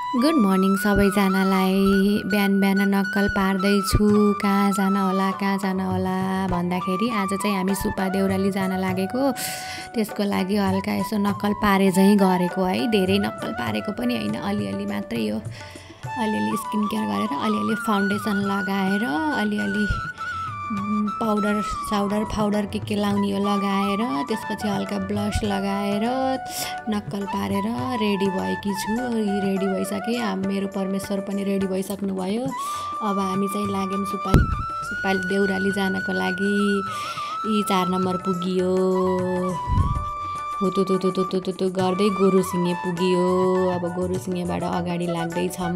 Good morning सबैजनालाई। बिहान बिहान नक्कल पार्दैछु कहाँ जान होला भन्दाखेरि आज चाहिँ हामी सुपा देउराली जान लागेको। त्यसको लागि हल्का यसो नक्कल पारे चाहिँ गरेको है। धेरै नक्कल पारेको पनि होइन, अलिअलि मात्रै हो। अलिअलि स्किन केयर गरेर, अलिअलि फाउन्डेसन लगाएर, अलिअलि पाउडर के लाउने हो लगाएर, त्यसपछि हल्का ब्लस लगाएर नक्कल पारेर रेडी भएकी छु। रेडी भइसकेँ। मेरो परमेश्वर पनि रेडी भइसक्नुभयो। अब हामी चाहिँ लाग्यौँ सुपा देउराली जानको लागि। 4 नम्बर पुगियो। हुतुतुतुतुतुतु गर्दै गोरुसिङे पुगियो। अब गोरुसिङेबाट अगाडि लाग्दैछौँ।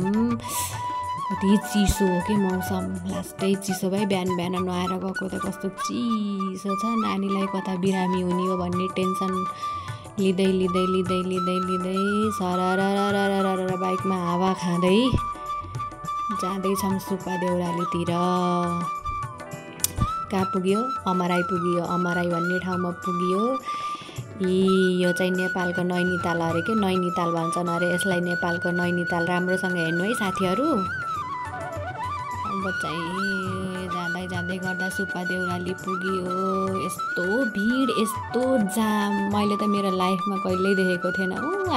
कति चिसो हो कि मौसम, लास्टै चिसो भए। बिहान बिहान नुहाएर गएको त कस्तो चिसो छ। नानीलाई कता बिरामी हुने हो भन्ने टेन्सन लिँदै सरर बाइकमा हावा खाँदै जाँदैछौँ सुपा देउरालीतिर। कहाँ पुग्यो? अमराई पुग्यो। अमराई भन्ने ठाउँमा पुग्यो। यो चाहिँ नेपालको नैनीताल अरे के, नैनीताल भन्छन् अरे यसलाई, नेपालको नैनीताल। राम्रोसँग हेर्नु है साथीहरू। अब चाहिँ जाँदै गर्दा सुपा देउराली पुग्यो। यस्तो भिड, यस्तो जाम मैले त मेरो लाइफमा कहिल्यै देखेको थिएन।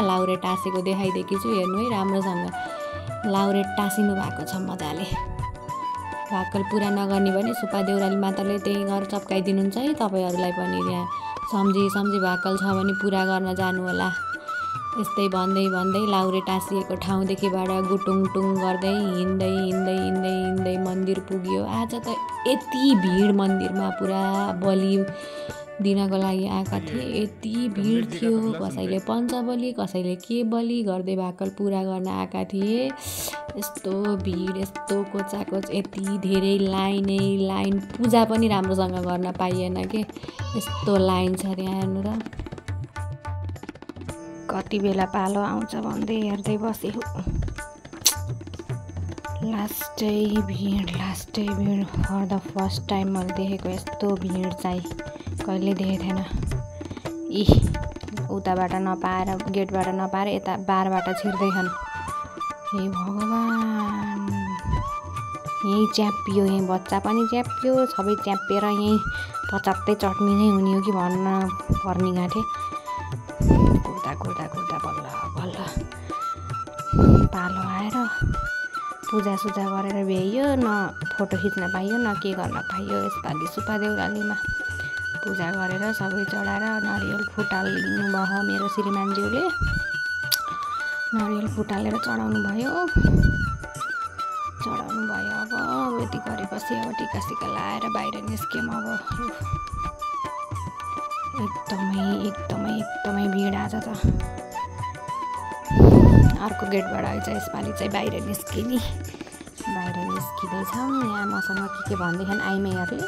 लाउरे टाँसेको देखाइदिएकी छु, हेर्नु है राम्रोसँग। लाउरे टाँसिनु भएको छ मजाले। भाकल पुरा नगर्ने भने सुपा देउराली माताले त्यही गरेर चप्काइदिनुहुन्छ है। तपाईँहरूलाई पनि यहाँ सम्झी भाकल छ भने पुरा गर्न जानु होला। यस्तै भन्दै लाउरे टाँसिएको ठाउँदेखिबाट गुटुङटुङ गर्दै हिँड्दै मन्दिर पुग्यो। आज त यति भिड मन्दिरमा, पुरा बलि दिनको लागि आएका थिए। यति भिड थियो। कसैले पञ्चबली, कसैले के बलि गर्दै भाकल पुरा गर्न आएका थिए। यस्तो भिड, यस्तो कोचाकोच, यति धेरै लाइन। पूजा पनि राम्रोसँग गर्न पाइएन के, यस्तो लाइन छ त्यहाँ। हेर्नु त कति बेला पालो आउँछ भन्दै हेर्दै बसेको। लास्टै भिड। फर द फर्स्ट टाइम मैले देखेको यस्तो भिड चाहिँ कहिले देखेको थिएन। उताबाट नपाएर, गेटबाट नपाएर यता बारबाट छिर्दैछन्। हे भगवान्, यहीँ च्यापियो, यहीँ बच्चा पनि च्यापियो, सबै च्यापेर यहीँ पचात्तै चट्नी नै हुने हो कि भन्न पर्ने गाँठे। कुर्दा बल्ल पालो आएर पूजासुजा गरेर भ्याइयो। न फोटो खिच्न पाइयो, न के गर्न पाइयो। यसपालि सुपा देउरालीमा पूजा गरेर सबै चढाएर नरिवल फुटाल्नु भयो। मेरो श्रीमानज्यूले नरिवल फुटालेर चढाउनु भयो। अब यति गरेपछि अब टिका लाएर बाहिर निस्क्यौँ। अब एकदमै भिड आज त। अर्को गेटबाट आइज। यसपालि चाहिँ बाहिर निस्किँदैछौँ। यहाँ मसँग के भन्दैछन् आइमाईहरूले,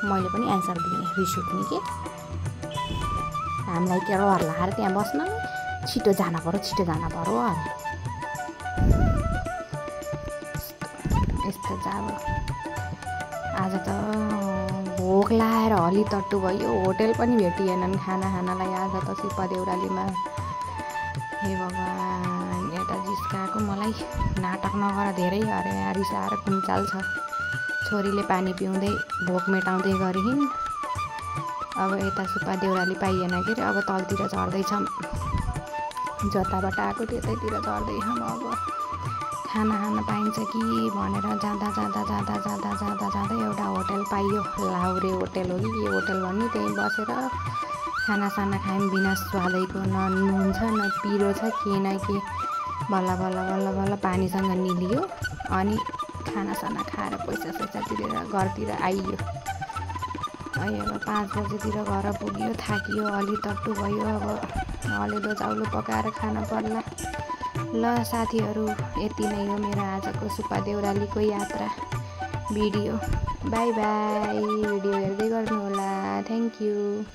मैले पनि एन्सर दिएँ, रिस उठ्ने के। हामीलाई के रहर लगाएर त्यहाँ बस्न, छिटो जान पर्यो अरे। यस्तो चाहिँ आज त भोक लाएर हलितट्टु भयो। होटेल पनि भेटिएनन् खानालाई आज त सुपा देउरालीमा। हे भगवान्, यता जिस्काएको मलाई। नाटक नगर धेरै अरे, रिसाएर खुम्चाल छ। छोरीले पानी पिउँदै भोक मेटाउँदै गरिन्। अब यता सुपा देउराली पाइएन के अरे। अब तलतिर चढ्दैछौँ। जताबाट आएको त्यतैतिर चढ्दैछौँ। अब खाना खान पाइन्छ कि भनेर जाँदा एउटा होटेल पाइयो। लाउरे होटेल हो कि के होटेल भन्ने, त्यहीँ बसेर खानासाना खायौँ। बिना स्वादैको, न नुन छ न पिरो छ, के न के। बल्ल पानीसँग निलियो। अनि खानासाना खाएर पैसा तिरेर घरतिर आइयो। अब 5 बजेतिर घर पुग्यो। थाकियो, हलितट्टु भयो। अब हलेदो चाउलो पकाएर खान पर्ला। ल साथीहरू, यति नै हो मेरो आजको सुपा देउरालीको यात्रा भिडियो। बाई। भिडियो हेर्दै गर्नु होला। Thank you.